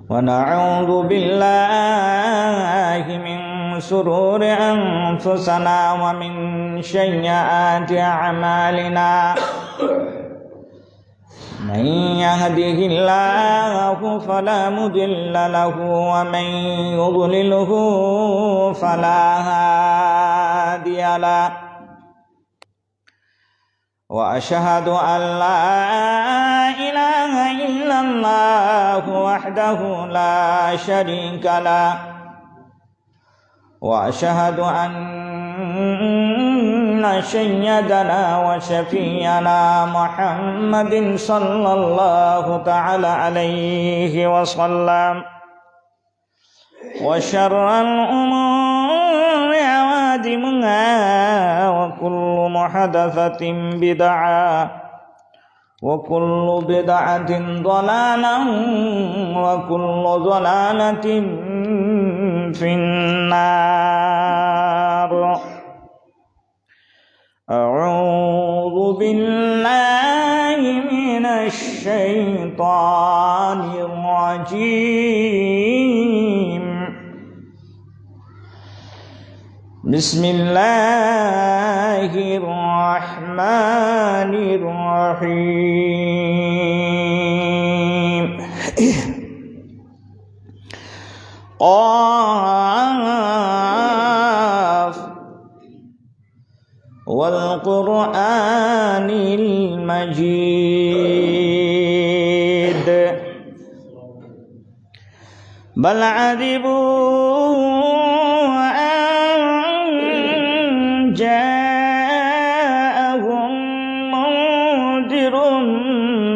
ونعوذ بالله من شرور أنفسنا ومن سيئات أعمالنا من يهده الله فلا مضل له ومن يضلله فلا هادي له وأشهد أن لا إله إلا الله وحده لا شريك له وأشهد أن سيدنا وشفيعنا محمد صلى الله تعالى عليه وسلم وشر الأمور عوادمها وكل محدثة بدعة وكل بدعة ضلالة وكل ضلالة في النار. أعوذ بالله من الشيطان الرجيم. بسم الله الرحمن الرحيم. قاف والقرآن المجيد بل عجبوا جاءهم منذر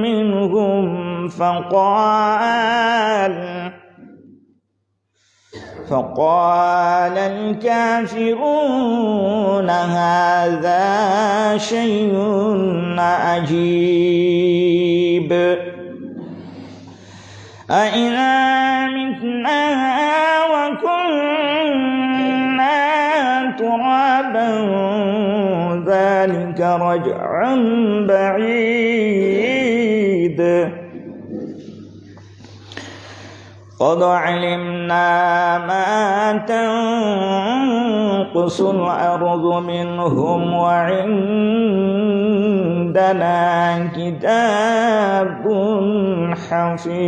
منهم فقال الكافرون هذا شيء عجيب أإذا متنا وكنا ترابا ذلك رجع بعيد قد علمنا ما تنقص الأرض منهم وعندنا كتاب حفيظ.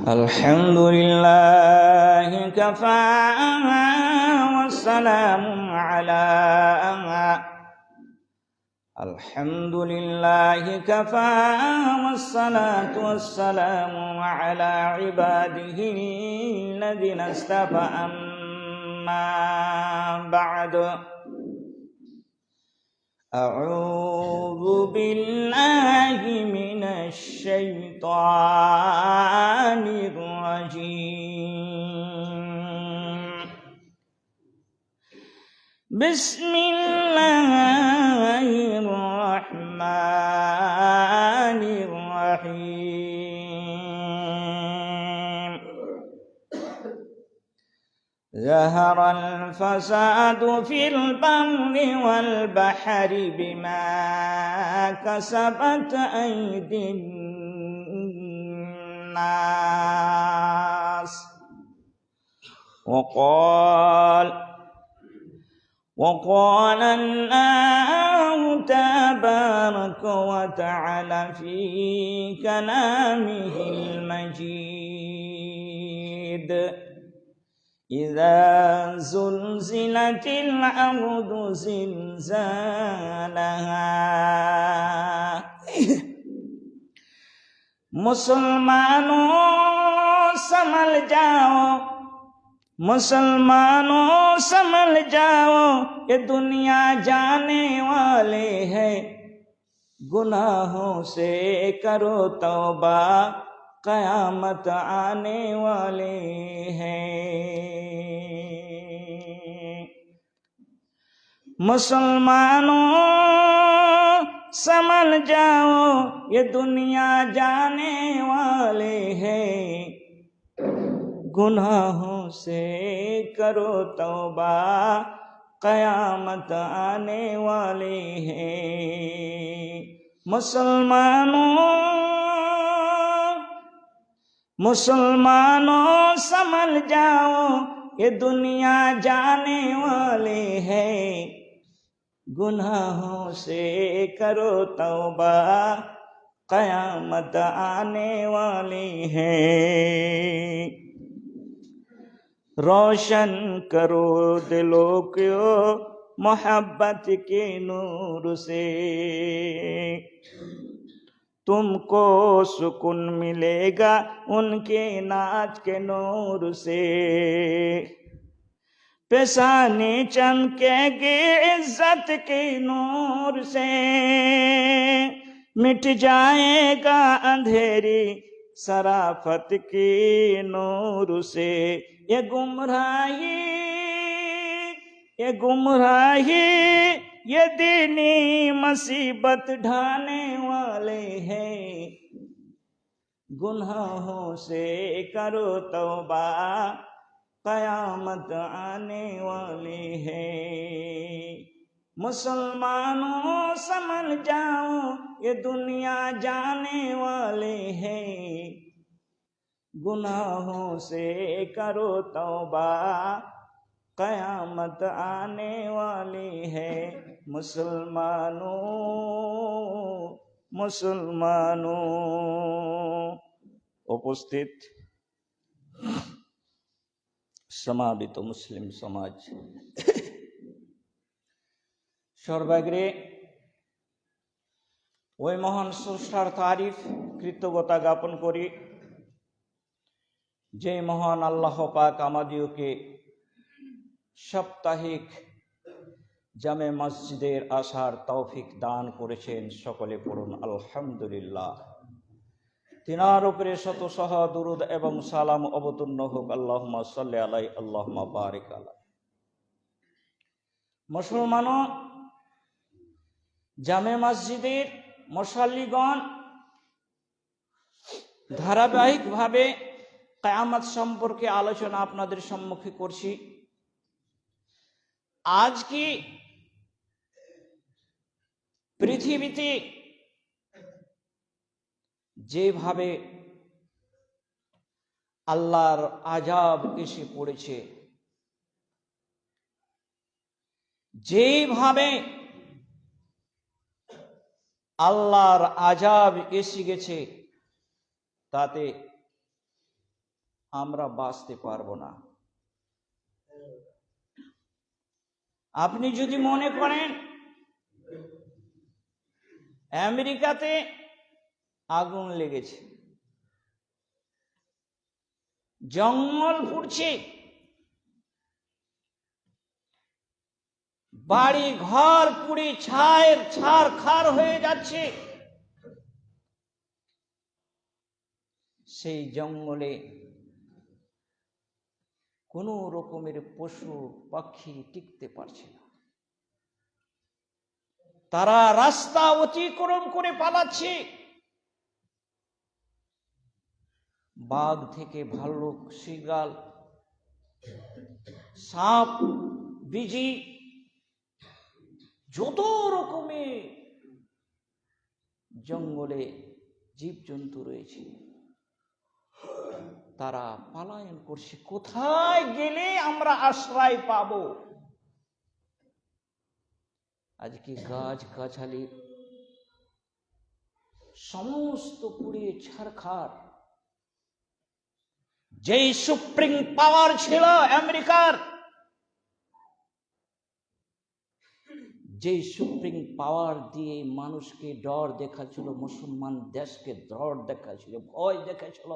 الحمد لله كفى والسلام على الحمد لله كفى والصلاة والسلام على عباده الذين اصطفى أما بعد أعوذ بالله من الشيطان الرجيم. بسم الله الرحمن الرحيم. ظهر الفساد في البر والبحر بما كسبت أيدي الناس وقال الله تبارك وتعالى في كلامه المجيد إذا زلزلت الأرض زلزالها. मुसलमानों संभल जाओ ये दुनिया जाने वाले हैं, गुनाहों से करो तौबा क़यामत आने वाले हैं। मुसलमानों समझ जाओ ये दुनिया जाने वाले हैं, गुनाहों से करो तौबा कयामत आने वाली है। मुसलमानों समझ जाओ ये दुनिया जाने वाले हैं, गुनाहों से करो तौबा कयामत आने वाली है। रोशन करो दिलों को मोहब्बत के नूर से, तुमको सुकून मिलेगा उनके नाच के नूर से। पेशानी चमकेगी इज्जत के नूर से, मिट जाएगा अंधेरी शराफत की नूर से। ये गुमराही ये दीनी मुसीबत ढाने वाले हैं, गुनाहों से करो तौबा कयामत आने वाली है। मुसलमानों समझ जाओ ये दुनिया जाने वाले हैं, गुनाहों से करो तौबा कयामत आने वाली है। मुसलमानों उपस्थित সমাবেত মুসলিম সমাজ, সর্বাগ্রে ওই মহান স্রষ্টার তারিফ কৃতজ্ঞতা জ্ঞাপন করি, যে মহান আল্লাহ পাক আমাদিওকে সাপ্তাহিক জামে মসজিদের আসার তৌফিক দান করেছেন। সকলে পড়ুন আলহামদুলিল্লাহ। তিনার উপরে শত সহ দুরুদ এবং সালাম অবতীর্ণ হোক। আল্লাহুম্মা সাল্লি আলাইহি আল্লাহুম্মা বারিক আলাইহি। মুসলমানও, জামে মসজিদের মুসাল্লিগণ ধারাবাহিকভাবে কিয়ামত সম্পর্কে আলোচনা আপনাদের সম্মুখে করছি। আজ কি পৃথিবীতে যেভাবে আল্লাহর আযাব এসে পড়েছে, যেভাবে আল্লাহর আযাব এসে গেছে, তাতে আমরা বাঁচতে পারবো না। আপনি যদি মনে করেন আমেরিকাতে আগুন লেগেছে, জঙ্গল পুড়ছে, বাড়ি ঘর পুড়ে ছারখার হয়ে যাচ্ছে, সেই জঙ্গলে কোন রকমের পশু পাখি টিকতে পারছে না, তারা রাস্তা অতিক্রম করে পালাচ্ছে। বাঘ থেকে ভাল্লুক, শিয়াল, সাপ, বিজি, যত রকমের জঙ্গলে জীবজন্তু রয়েছে, তারা পলায়ন করছে। কোথায় গেলে আমরা আশ্রয় পাব? আজকে গাছ গাছালি সমস্ত পুড়িয়ে ছারখার। যেই সুপ্রিম পাওয়ার ছিল আমেরিকার, যেই সুপ্রিম পাওয়ার দিয়ে মানুষকে ডর দেখাচ্ছিল, মুসলমান দেশকে ডর দেখাচ্ছিল, ভয় দেখাচ্ছিল,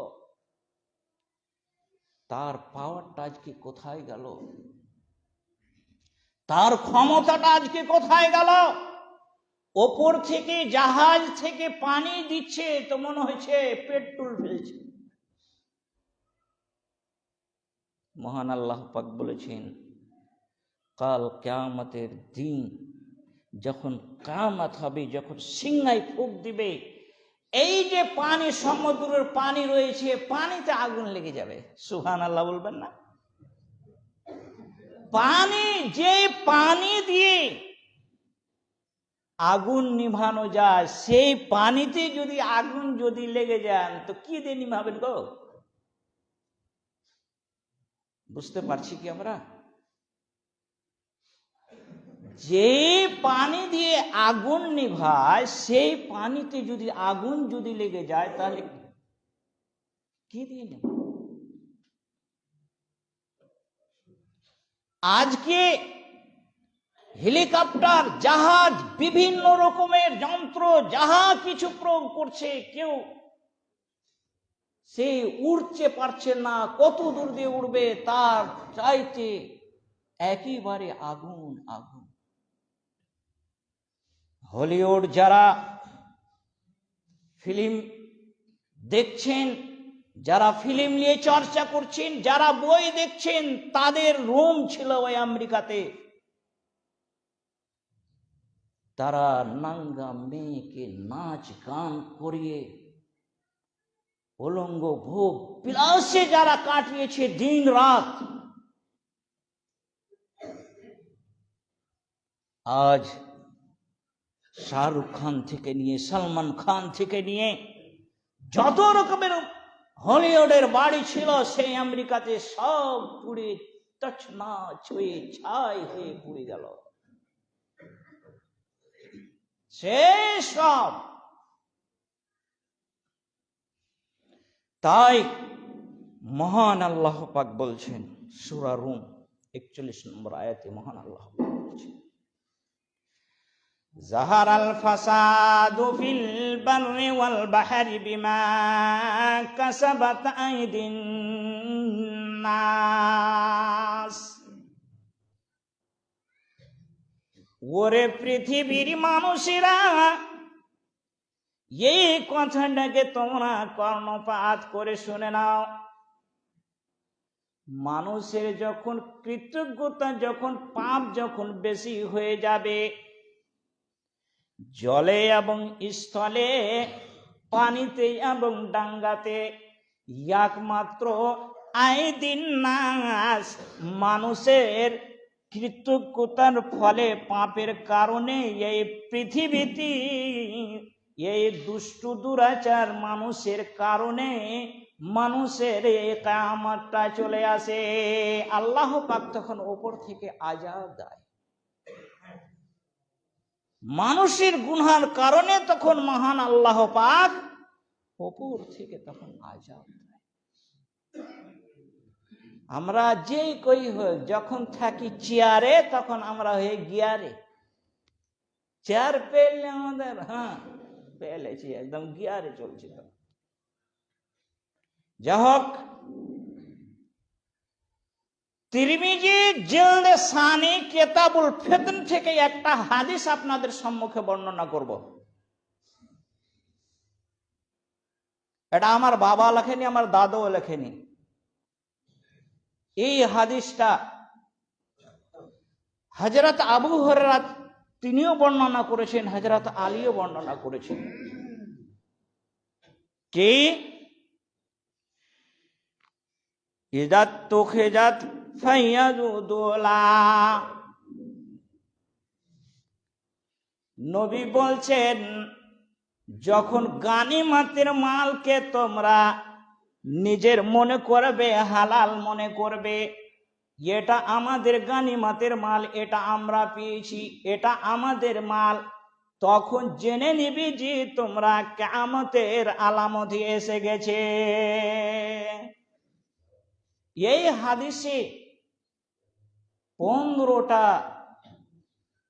তার পাওয়ারটা আজকে কোথায় গেল? তার ক্ষমতাটা আজকে কোথায় গেল? ওপর থেকে জাহাজ থেকে পানি দিচ্ছে তো মনে হচ্ছে পেট্রোল ফেলছে। মহান আল্লাহ পাক বলেছেন, কাল কিয়ামতের দিন যখন কিয়ামত হবে, যখন সিংহায় ফুঁক দিবে, এই যে পানি, সমুদ্রের পানি রয়েছে, পানিতে আগুন লেগে যাবে। সুবহানাল্লাহ বলবেন না? পানি, যে পানি দিয়ে আগুন নিভানো যায়, সেই পানিতে যদি আগুন যদি লেগে যান, তো কি দিয়ে নিভাবেন গো? বুঝতে পারছি কি আমরা? যে পানি দিয়ে আগুন নিভায়, সেই পানিতে যদি আগুন যদি লেগে যায়, তাহলে কি দিয়ে নেব? আজকে হেলিকপ্টার, জাহাজ, বিভিন্ন রকমের যন্ত্র যাহা কিছু প্রয়োগ করছে, কেউ সে উড়তে পারছে না, কত দূর দিয়ে উড়বে, তার চাইতে একেবারে আগুন আগুন। হলিউড যারা ফিল্ম দেখছেন, যারা ফিল্ম নিয়ে চর্চা করছেন, যারা বই দেখছেন, তাদের রুম ছিল ওই আমেরিকাতে। তারা নাঙ্গা মেয়েকে নাচ গান করিয়ে উলঙ্গ ভোগ বিলাসে যারা কাটিয়েছে দিন রাত, আজ শাহরুখ খান থেকে নিয়ে, সলমান খান থেকে নিয়ে যত রকমের হলিউডের বাড়ি ছিল সেই আমেরিকাতে সব পুড়ে তছনছ হয়ে ছাই হয়ে পুড়ে গেল। সব তাই মহান আল্লাহ পাক বলছেন, সূরা রুম 41 নম্বর আয়াতে মহান আল্লাহ পাক বলছেন, যাহারাল ফাসাদু ফিল বাররি ওয়াল বাহরি বিমা কাসাবাত আইদিন নাস। ওরে পৃথিবীর মানুষেরা, এই কথাটাকে তোমরা কর্ণপাত করে শুনে নাও। মানুষের যখন কৃতজ্ঞতা, যখন পাপ যখন বেশি হয়ে যাবে, জলে এবং স্থলে, পানিতে এবং ডাঙ্গাতে, একমাত্র আইদিন নাস, মানুষের কৃতজ্ঞতার ফলে, পাপের কারণে এই পৃথিবীতে এই দুষ্ট দুরাচার মানুষের কারণে মানুষের এই কিয়ামতটা চলে আসে। আল্লাহ পাক তখন উপর থেকে আযাব দেয়। মানুষের গুনাহের কারণে তখন মহান আল্লাহ পাক উপর থেকে তখন আযাব দেয়। আমরা যে কই হই, যখন থাকি চেয়ারে, তখন আমরা হয়ে গিয়ারে। চেয়ার পেলে আমাদের, হ্যাঁ পেলেছি, একদম গিয়ারে চলছে। যাই হোক, তিরমিজি জিলদে সানি কিতাবুল ফিতন থেকে একটা হাদিস আপনাদের সম্মুখে বর্ণনা করব। এটা আমার বাবা লেখেনি, আমার দাদাও লেখেনি। এই হাদিসটা হযরত আবু হুরায়রা তিনিও বর্ণনা করেছেন, হযরত আলীও বর্ণনা করেছেন। কি ইযাত তুখিজাত ফায়াযুদুলা, নবী বলছেন, যখন গানিমতের মালকে তোমরা নিজের মনে করবে, হালাল মনে করবে, এটা আমাদের গানিমতের মাল, এটা আমরা পেয়েছি, এটা আমাদের মাল, তখন জেনে নিবি যে তোমরা কিয়ামতের আলামত এসে গেছে। এই হাদিসে 15টা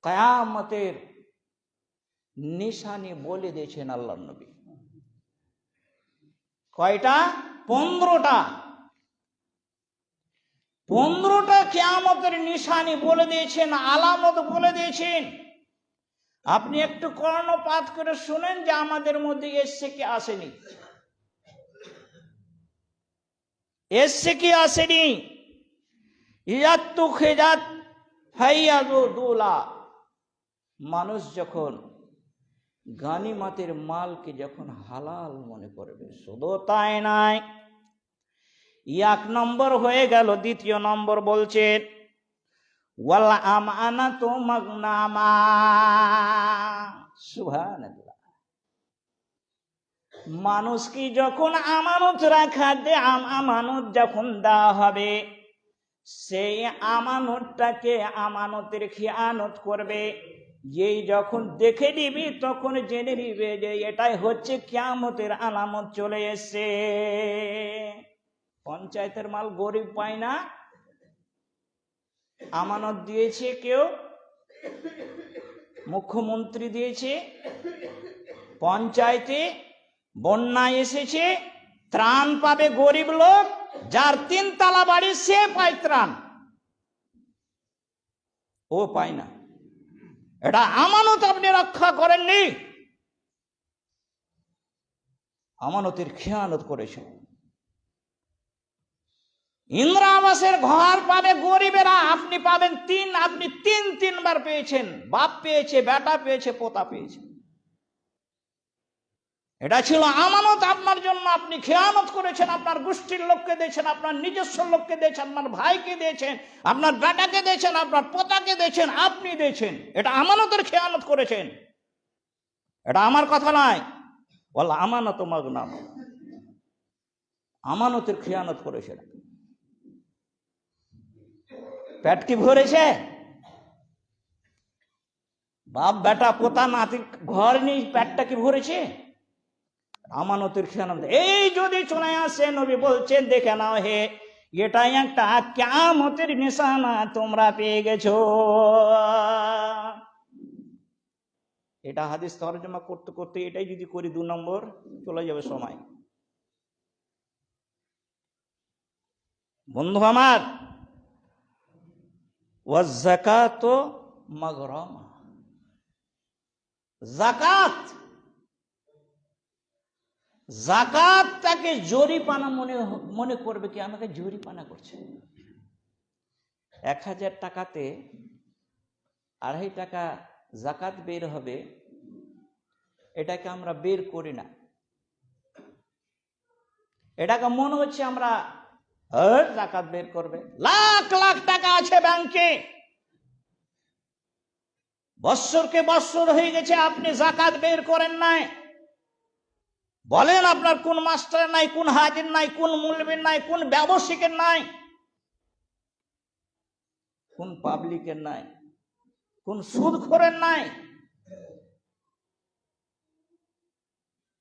কিয়ামতের নিশানি বলে দিয়েছেন আল্লাহর নবী। কয়টা? 15টা। 15টা কিয়ামতের নিশানি বলে দিয়েছেন, আলামত বলে দিয়েছেন। আপনি একটু কর্ণপাত করে শুনেন যে আমাদের মধ্যে এসছে কি আসেনি, এসছে কি আসেনি। ইয়াত তুখিজাত হাইয়াজু দুলা, মানুষ যখন গানিমাতের মালকে যখন হালাল মনে করবে, শুধু তাই নাই, এক নম্বর হয়ে গেল। দ্বিতীয় নম্বর বলছেন ওয়াল আমানাতু মাগনামা। সুবহানাল্লাহ। মানুষকে যখন আমানত রাখা দে, আমানত যখন দেওয়া হবে, সেই আমানতটাকে আমানতের খিয়ানত করবে। যেই যখন দেখে নিবি তখন জেনে নিবে যে এটাই হচ্ছে কিয়ামতের আলামত চলে এসছে। পঞ্চায়েতের মাল গরিব পায় না, আমানত দিয়েছে কেউ, মুখ্যমন্ত্রী দিয়েছে, পঞ্চায়েতে বন্যা এসেছে, ত্রাণ পাবে গরিব লোক, যার 3 তলা বাড়ি সে পায় ত্রাণ, ও পায় না। এটা আমানত আপনি রক্ষা করেননি, আমানতের খেয়ানত করেছেন। ইন্দিরা আবাসের ঘর পাবে গরিবেরা, আপনি পাবেন 3, আপনি 3বার পেয়েছেন, বাপ পেয়েছে, বেটা পেয়েছে, পোতা পেয়েছে। এটা ছিল আমানত আপনার জন্য, আপনি খেয়ানত করেছেন। আপনার গোষ্ঠীর লোককে দিয়েছেন, আপনার নিজস্ব লোককে দিয়েছেন, আপনার ভাইকে দিয়েছেন, আপনার বেটাকে দিয়েছেন, আপনার পোতাকে দিয়েছেন, আপনি দিয়েছেন। এটা আমানতের খেয়ানত করেছেন, এটা আমার কথা নয়। বল আমানত মাগনাম, আমানতের খেয়ানত করেছেন। পেট কি ভরেছে? বাপ বেটা পোতা নাতি ঘর নেই, পেটটা কি ভরেছে? আমানতের খেয়ানত। এই যদি চলে আসে, নবী বলছেন দেখে নাও হে, এটাই একটা কিয়ামতের নিশানা তোমরা পেয়ে গেছো। এটা হাদিস তরজমা করতে করতে এটাই যদি করি 2 নম্বর চলে যাবে সময়। বন্ধু আমার, ওয়াজ যাকাত মাগরামা, যাকাত, যাকাতটাকে জরিপানা মনে করবে কি আমাকে জরিপানা করছে। 1000 টাকাতে 2.5 টাকা যাকাত বের হবে, এটাকে আমরা বের করি না। এটাকে মনে হচ্ছে আমরা যাকাত বের করবে। লাখ লাখ টাকা আছে ব্যাংকে, বৎসরকে বৎসর হয়ে গেছে আপনি যাকাত বের করেন নাই। বলেন আপনার কোন মাস্টার নাই, কোন হাজির নাই, কোন মুলবির নাই, কোন ব্যবসায়িকের নাই, কোন পাবলিকের নাই, কোন সুদখোরের নাই।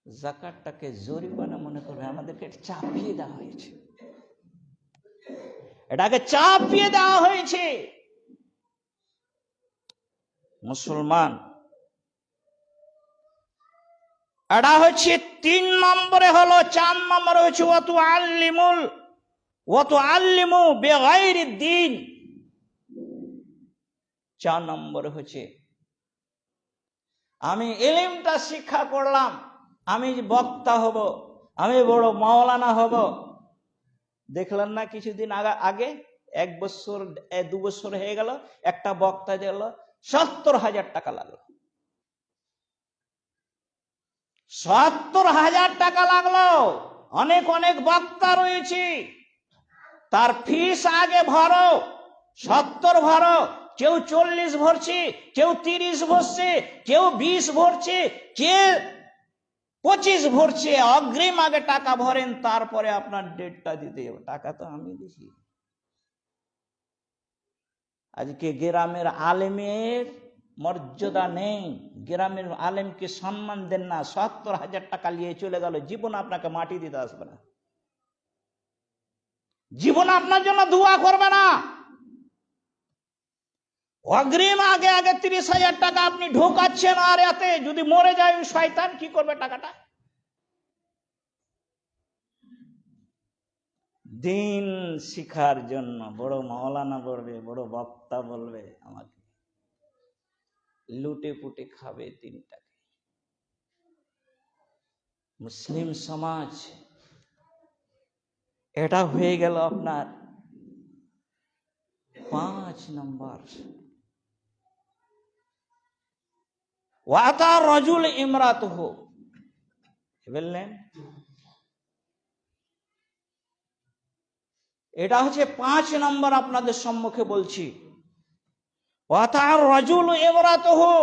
যাকাতটাকে জরিমানা মনে করবে, আমাদেরকে চাপিয়ে দেওয়া হয়েছে, এটাকে চাপিয়ে দেওয়া হয়েছে। মুসলমান, এটা হচ্ছে 3 নম্বরে হলো। 4 নম্বরে হচ্ছে ওয়াতু আল্লিমু বিগাইরি দ্বীন। 4 নম্বরে হচ্ছে আমি ইলমটা শিক্ষা করলাম, আমি বক্তা হব, আমি বড় মাওলানা হব। দেখলেন না কিছুদিন আগে 1 বছর 2 বছর হয়ে গেল, একটা বক্তা দিল 70,000 টাকা লাগলো। 70,000 টাকা লাগলো। অনেক অনেক বক্তা রয়েছে, তার ফিস আগে ভরো, 70 ভরো, কেউ 40 ভরছে, কেউ 30 ভরছে, কেউ 20 ভরছে, কেউ 25 ভরছে। অগ্রিম আগে টাকা ভরেন, তারপরে আপনার ডেটটা দিতে হবে। টাকা তো আমি দিছি। আজকে গ্রামের আলেমের মর্যাদা নেই, গ্রামের আলেমকে সম্মান দেন না। 70,000 টাকা নিয়ে চলে গেল, জীবন আপনাকে মাটি দিতে আসবে না, জীবন আপনার জন্য দোয়া করবে না। অগ্রিম আগে 30,000 টাকা আপনি ঢোকাচ্ছেন, আর এতে যদি মরে যায় শয়তান কি করবে টাকাটা? দিন শিখার জন্য বড় মাওলানা বলবে, বড় বক্তা বলবে, আমাকে লুটে পুটে খাবে 3 টাকা। মুসলিম সমাজ এটা হয়ে গেল আপনার 5 নম্বর। ওয়াতা রাজুল ইমরাতুহু, বললেন এটা হচ্ছে 5 নম্বর আপনাদের সম্মুখে বলছি। ওয়াতা রাজুল ইমরাতুহু,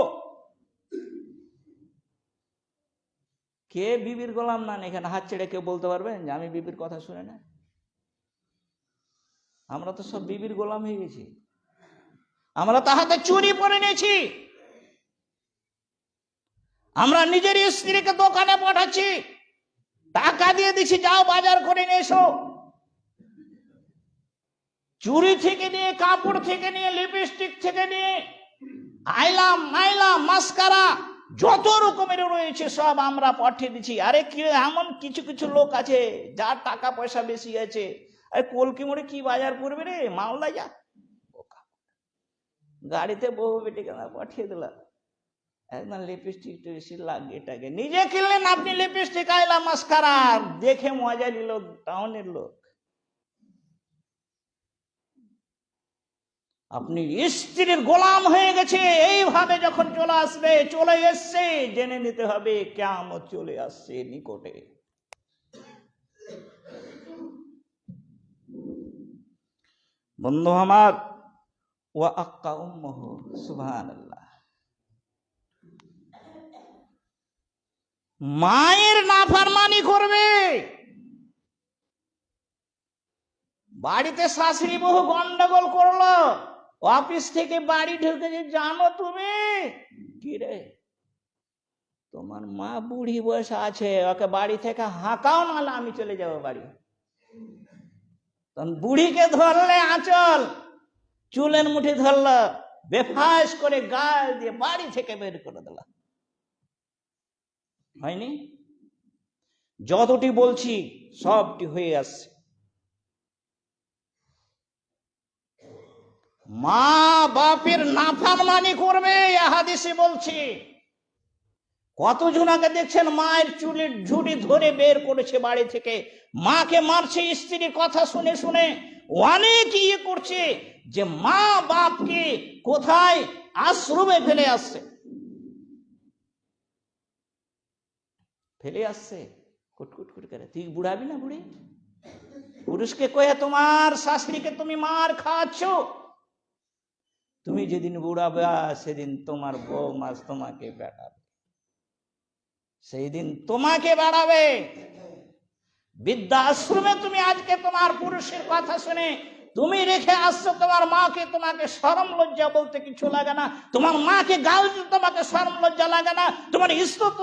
কে বিবির গোলাম না এখানে হাত ছেড়ে কেউ বলতে পারবেন যে আমি বিবির কথা শুনে না? আমরা তো সব বিবির গোলাম হয়ে গেছি, আমরা তাহাতে চুরি পরে নিয়েছি, আমরা নিজের স্ত্রীকে দোকানে পাঠাচ্ছি, টাকা দিয়ে দিচ্ছি যাও বাজার করে নিয়ে এসো। চুরি থেকে নিয়ে, কাপড় থেকে নিয়ে, লিপস্টিক থেকে নিয়ে, আইলাম মাইলাম মাস্কারা যত রকমের রয়েছে সব আমরা পাঠিয়ে দিচ্ছি। আরে কি এমন কিছু কিছু লোক আছে যার টাকা পয়সা বেশি আছে, আরে কলকি মোড়ে কি বাজার করবে রে, মালদা যা, গাড়িতে বহু বেটিকে পাঠিয়ে দিলাম, একদম লিপস্টিক টিপস্টিক লাগিয়ে টাকে নিজে কিনলেন আপনি লিপস্টিক, আইলাম মাস্কারা, দেখে মজা নিল টাউনের লোক। আপনি স্ত্রীর গোলাম হয়ে গেছে, এইভাবে যখন চলে আসবে, চলে এসছে, জেনে নিতে হবে কিয়ামত চলে আসছে নিকটে। বন্ধু আমার, ওয়া আক্কা উম্মুহু, সুবহানাল্লাহ, মায়ের নাফরমানি করবে। বাড়িতে শাশুড়ি বহু গন্ডগোল করলো, অফিস থেকে বাড়ি ঢুকেছে, জানো তুমি কি রে, তোমার মা বুড়ি বয়সে আছে, ওকে বাড়ি থেকে হাঁকাও, নাহলে আমি চলে যাবো বাড়ি। তখন বুড়িকে ধরলে আঁচল, চুলের মুঠি ধরলো, বেফাস করে গাল দিয়ে বাড়ি থেকে বের করে দিল। হয়নি? যতটি বলছি সবটি হয়ে আসছে। মা বাপের নাফরমানি করবে, হাদিসে বলছে। কতজনকে দেখছেন মায়ের চুলের ঝুড়ি ধরে বের করেছে বাড়ি থেকে, মাকে মারছে স্ত্রীর কথা শুনে শুনে। অনেক ইয়ে করছে যে মা বাপকে কোথায় আশ্রমে ফেলে আসছে, ফেলে আসছে কুটকুট করে। তুই বুড়াবি না বুড়ি? পুরুষকে কয়ে তোমার শাশুড়িকে তুমি মার খাচ্ছ, তুমি যেদিন বুড়াবে সেদিন তোমার বউ মাছ তোমাকে বেড়াবে, সেই দিন তোমাকে বাড়াবে। বৃদ্ধাশ্রমে তুমি আজকে তোমার পুরুষের কথা শুনে তুমি রেখে আসছো তোমার মাকে, তোমাকে শরম লজ্জা বলতে কিছু লাগে না, তোমার মাকে গাল দিতে তোমাকে শরম লজ্জা লাগে না, তোমার ইস্তত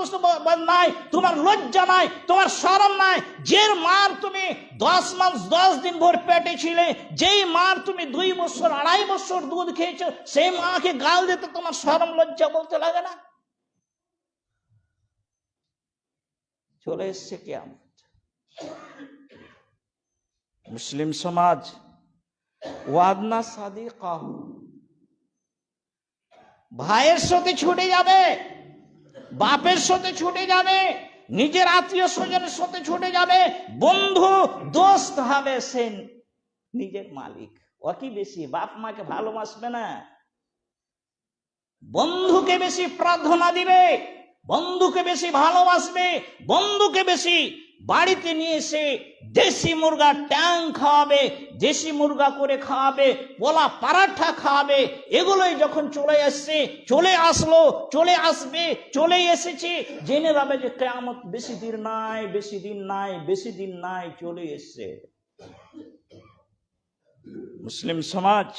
নাই, তোমার লজ্জা নাই, তোমার শরম নাই। যে মার তুমি 10 মাস 10 দিন ভোর পেটে ছিলে, যেই মার তুমি 2 বছর 2.5 বছর দুধ খেয়েছো, সেই মাকে গাল দিতে তোমার শরম লজ্জা বলতে লাগে না? চলে এসছে কিয়ামত। মুসলিম সমাজ ওয়াদনা সাদিকা, ভাইয়ের সাথে ছুটে যাবে, বাপের সাথে ছুটে যাবে, নিজের আত্মীয় স্বজনের সাথে ছুটে যাবে, বন্ধু দোস্ত হবে, সে নিজের মালিক। ও কি বেশি বাপ মাকে ভালোবাসবে না, বন্ধুকে বেশি প্রার্থনা দিবে, বন্ধুকে বেশি ভালোবাসবে, বন্ধুকে বেশি বাড়িতে নিয়ে এসে দেশি মুরগা ট্যাং খাওয়াবে, দেশি মুরগা করে খাওয়াবে, পোলা পারাঠা খাওয়াবে। এগুলোই যখন চলে আসছে, চলে আসলো, চলে আসবে, চলে এসেছে, জেনে যাবে যে কিয়ামত বেশি দিন নাই, বেশি দিন নাই, বেশি দিন নাই, চলে এসছে। মুসলিম সমাজ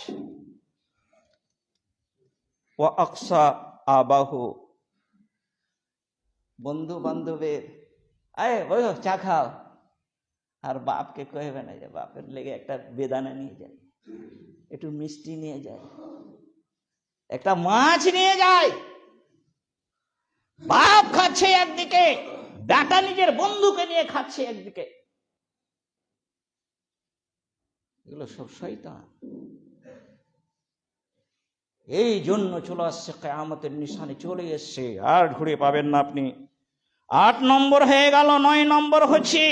ওয়া আকসা আবাহু, বন্ধু বান্ধবের আয় ওই চা খাও, আর বাপকে কইবে না যে বাপের লেগে একটা বেদানা নিয়ে যায়, একটু মিষ্টি নিয়ে যায়, একটা মাছ নিয়ে যায়। বাপ খাচ্ছে একদিকে, বেটা নিজের বন্ধুকে নিয়ে খাচ্ছে একদিকে। এগুলো সব শয়তান। এই জন্য চলে আসছে কিয়ামতের নিশানে, চলে এসছে, আর ঘুরে পাবেন না আপনি। 8 নম্বর হয়ে গেল। 9 নম্বর হচ্ছে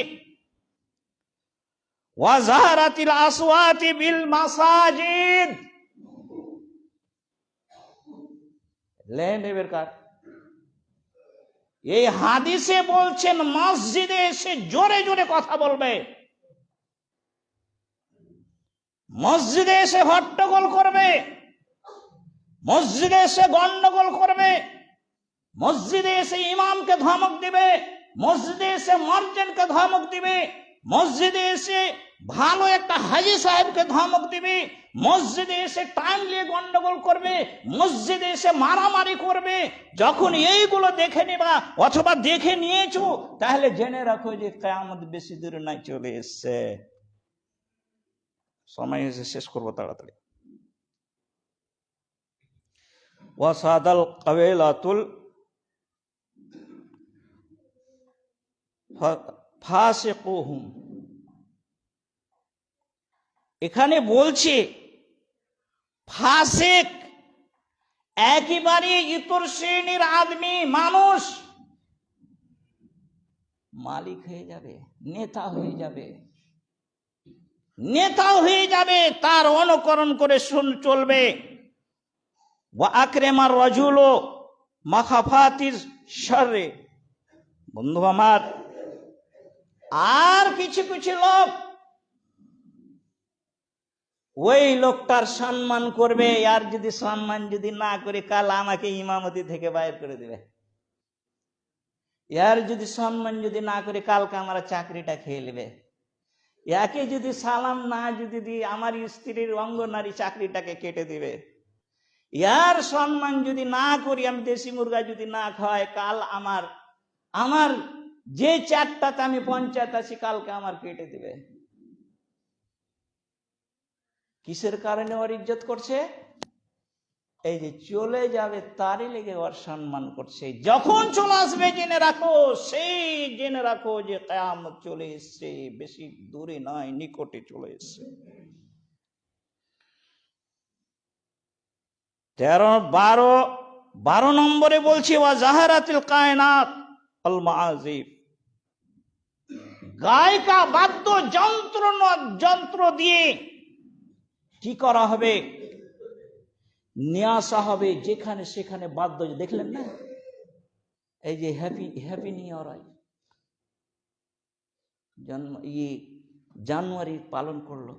ওয়াজারাতিল আসওয়াতি বিল মাসাজিদ। লেন এবার কার এই হাদিসে বলছেন মসজিদে এসে জোরে জোরে কথা বলবে, মসজিদে এসে হট্টগোল করবে, মসজিদে এসে গন্ডগোল করবে, মসজিদে এসে ইমামকে ধমক দিবে, মসজিদে এসে মর্জেনকে ধমক দিবে, মসজিদে এসে ভালো একটা হাজি সাহেবকে ধমক দিবে, মসজিদে এসে টাইম নিয়ে গন্ডগোল করবে, মসজিদে এসে মারামারি করবে। যখন এইগুলো দেখে নিবা অথবা দেখে নিয়েছো, তাহলে জেনে রাখো যে কিয়ামত বেশি দূরে নাই, চলে এসছে। সময় এসে শেষ করবো তাড়াতাড়ি। ওয়াসাদাল কাবিলাতুল ফাসিকুহুম, এখানে বলছে ফাসিক একেবারে ইতর শ্রেণীর আদমি, মানুষ মালিক হয়ে যাবে, নেতা হয়ে যাবে, নেতা হয়ে যাবে, তার অনুকরণ করে চলবে। ওয়া আকরামার রাজুলু মাখাফাতিস শাররি, বন্ধু আমার, আর কিছু কিছু লোক ওই লোকটার সম্মান করবে, আর যদি সম্মান যদি না করে কাল আমাকে ইমামতি থেকে বাইর করে দেবে, ইয়ার যদি সম্মান যদি না করে কালকে আমার চাকরিটা খেয়ে নেবে, একে যদি সালাম না যদি দিই আমার স্ত্রীর অঙ্গনারী চাকরিটাকে কেটে দিবে, ইয়ার সম্মান যদি না করি, আমি দেশি মুরগা যদি না খাওয়াই, কাল আমার যে চারটাতে আমি পঞ্চায়েত আছি কালকে আমার কেটে দিবে। কিসের কারণে ওর ইজ্জত করছে? এই যে চলে যাবে তারই লেগে ওর সম্মান করছে। যখন চলে আসবে জেনে রাখো, সেই জেনে রাখো যে কিয়ামত চলে এসছে, বেশি দূরে নয়, নিকটে চলে এসছে। 12 নম্বরে বলছি ওয়া জাহারাতিল কায়নাত আল মাআজিফ, গায়িকা বাদ্য যন্ত্র দিয়ে কি করা হবে? নিয়ে আসা হবে যেখানে সেখানে বাদ্য। দেখলেন না এই যে হ্যাপি নিউ ইয়ার জানুয়ারি পালন করলো,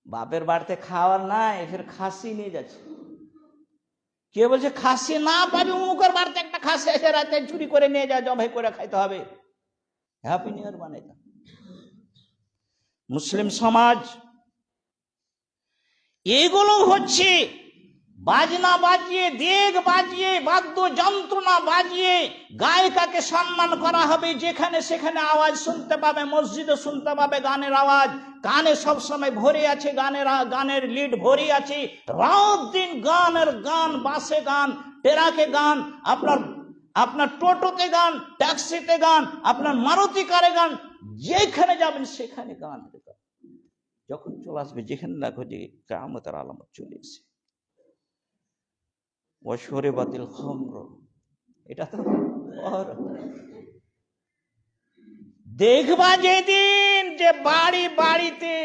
বাপের বাড়িতে খাওয়ার নাই, ফের খাসি নিয়ে যাচ্ছে। কে বলছে খাসি না পাবি, মুখের বাড়িতে একটা খাসি এসে রাতে চুরি করে নিয়ে যা, জবাই করে খাইতে হবে। হ্যাপি নিউ ইয়ার বানাইতে মুসলিম সমাজ এগুলো হচ্ছে বাজনা বাজিয়ে, দেগ বাজিয়ে, বাদ্য যন্ত্রণা বাজিয়ে গায়িকাকে সম্মান করা হবে। যেখানে সেখানে আওয়াজ শুনতে পাবে, মসজিদে শুনতে পাবে গানের আওয়াজ, কানে সবসময় ভরে আছে, গানের লিড ভরে আছে, রাত দিন গানের গান, বাসে গান, ট্রাকে গান, আপনার টোটোতে গান, ট্যাক্সিতে গান, আপনার মারুতি কারে গান, যেখানে যাবেন সেখানে গান। যখন চলে আসবে যেখানে দেখো যে কিয়ামতের আলামত চলে এসেছে। ওয়াশরে বাতিল খামর, এটা তো দেখবা যেদিন যে বাড়ি বাড়িতে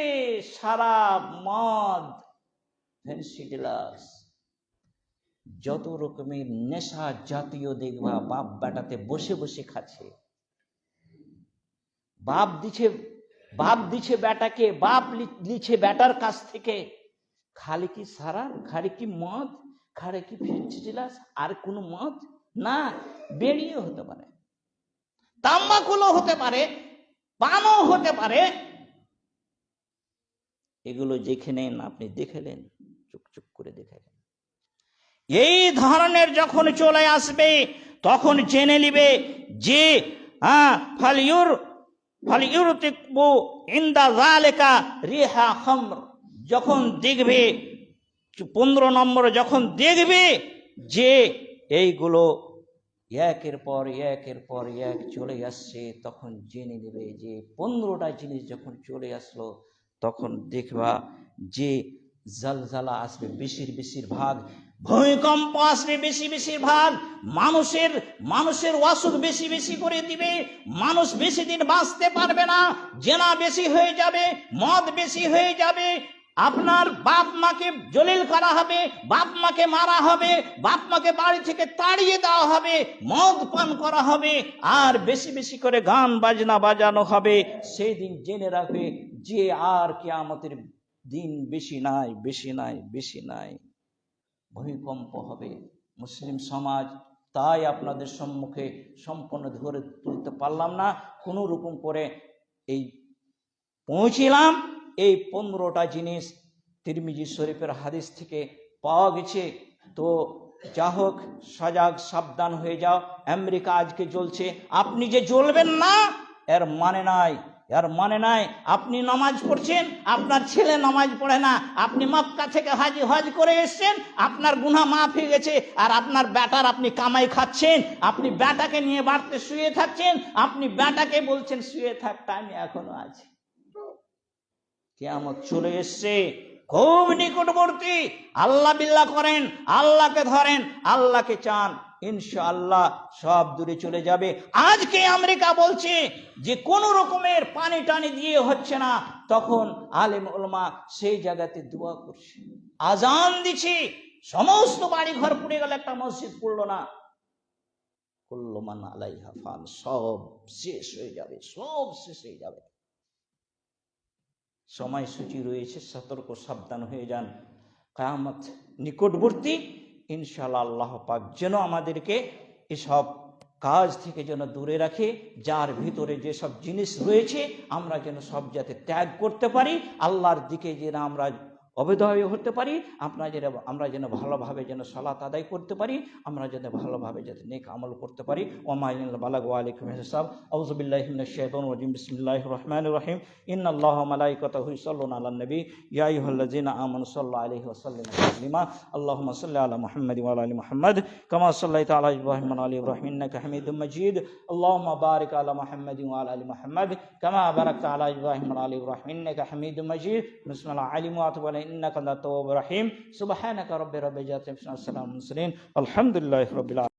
শরাব, মদ, ফ্যান্সি ডিলাক্স, যত রকমের নেশা জাতীয় দেখবা বাপ বেটাতে বসে বসে খাচ্ছে। বাপ দিচ্ছে বেটাকে, বাপ লিছে বেটার কাছ থেকে। খালি কি সারার, খালি কি মদ, খালি কি ফ্যান্সি ডিলাক্স, আর কোনো মদ না, বেরিয়ে হতে পারে, তাম্বাকুলও হতে পারে, পানও হতে পারে। এগুলো যেখানে আপনি দেখেলেন, চুপ করে দেখেলেন। এই ধরনের যখন চলে আসবে তখন জেনে নিবে যে ফালিউরতিকবু ইনদা যালিকা রিহা খামর। যখন দেখবে 15 নম্বর, যখন দেখবে যে এইগুলো একের পর এক চলে আসছে, তখন জেনে নেবে যে 15টা জিনিস যখন চলে আসলো, তখন দেখবা যে জালজালা আসবে বেশির ভাগ, ভূমিকম্প আসবে বেশির ভাগ, মানুষের অসুখ বেশি করে দিবে, মানুষ বেশি দিন বাঁচতে পারবে না, জেনা বেশি হয়ে যাবে, মদ বেশি হয়ে যাবে, আপনার বাপ মাকে জলিল করা হবে, বাপ মাকে মারা হবে, বাপ মাকে বাড়ি থেকে তাড়িয়ে দেওয়া হবে, মদ পান করা হবে, আর বেশি বেশি করে গান বাজনা বাজানো হবে। সেই দিন জেনে রাখবে যে আর কিয়ামতের দিন বেশি নাই, বেশি নাই, বেশি নাই। ভূমিকম্প হবে মুসলিম সমাজ। তাই আপনাদের সম্মুখে সম্পূর্ণ ধরে তুলতে পারলাম না, কোনো রকম করে এই পৌঁছিলাম। এই 15টা জিনিস তিরমিজি শরীফের হাদিস থেকে পাওয়া গেছে। তো যা হোক, সজাগ সাবধান হয়ে যাও। আমেরিকা আজকে জ্বলছে, আপনি যে জ্বলবেন না এর মানে নাই, এর মানে নাই। আপনি নামাজ পড়ছেন, আপনার ছেলে নামাজ পড়ে না, আপনি মক্কা থেকে হজ করে এসেছেন, আপনার গুনাহ মাফ হয়ে গেছে, আর আপনার বেটার আপনি কামাই খাচ্ছেন, আপনি বেটাকে নিয়ে বাড়িতে শুয়ে থাকছেন, আপনি বেটাকে বলছেন শুয়ে থাক, টাইম এখনো আছে। কিয়ামত চলে এসছে, খুব নিকটবর্তী। আল্লাহ বিল্লাহ করেন, আল্লাহকে ধরেন, আল্লাহকে চান, ইনশাআল্লাহ সব দূরে চলে যাবে। আজকে আমেরিকা বলছে যে কোন রকমের পানি টানি দিয়ে হচ্ছে না, তখন আলেম উলামা সেই জায়গাতে দোয়া করছে, আজান দিচ্ছে, সমস্ত বাড়ি ঘর পুড়ে গেল, একটা মসজিদ পড়লো না। কুল্লু মান আলাইহা ফান, সব শেষ হয়ে যাবে, সব শেষ হয়ে যাবে। সময়সূচি রয়েছে, সতর্ক সাবধান হয়ে যান। কিয়ামত নিকটবর্তী। ইনশাআল্লাহ আল্লাহ পাক যেন আমাদেরকে এসব কাজ থেকে যেন দূরে রাখে, যার ভিতরে যেসব জিনিস রয়েছে আমরা যেন সব যাতে ত্যাগ করতে পারি, আল্লাহর দিকে যেন আমরা অবিধেয় হতে পারি, আমরা যেন ভালোভাবে যেন সালাত আদায় করতে পারি, আমরা যেন ভালোভাবে যাতে নেক আমল করতে পারি। ওমাইল বালাগ ওয়া আলাইকুম হিসাব। আউযু বিল্লাহি মিনাশ শাইতানির রাজিম। বিসমিল্লাহির রহমানির রহিম। ইন্নাল্লাহা ওয়া মালাইকাতাহু ইউসাল্লুনা আলান নবী ইয়া আইয়ুহাল্লাযীনা আমানু সাল্লু আলাইহি ওয়া সাল্লিমু তাসলিমা। আল্লাহুম্মা সাল্লি আলা মুহাম্মাদ ওয়া আলা আলি মুহাম্মাদ কামা সাল্লাইতা আলা ইব্রাহিম ওয়া আলা আলি ইব্রাহিম ইন্নাকা হামিদুম মাজিদ। আল্লাহুম্মা বারিক আলা মুহাম্মাদ ওয়া আলা আলি মুহাম্মাদ কামা বারাকতা আলা ইব্রাহিম ওয়া আলা আলি ইব্রাহিম ইন্নাকা হামিদুম মাজিদ। বিসমিল্লাহ আলিম ওয়া তাওবা ইন্নাকা লাত তাওয়াবুর রহিম। সুবহানাকা রাব্বিল ইজ্জাতি আম্মা ইয়াসিফুন, ওয়া সালামুন আলাল মুরসালিন, আলহামদুলিল্লাহি রাব্বিল আলামিন।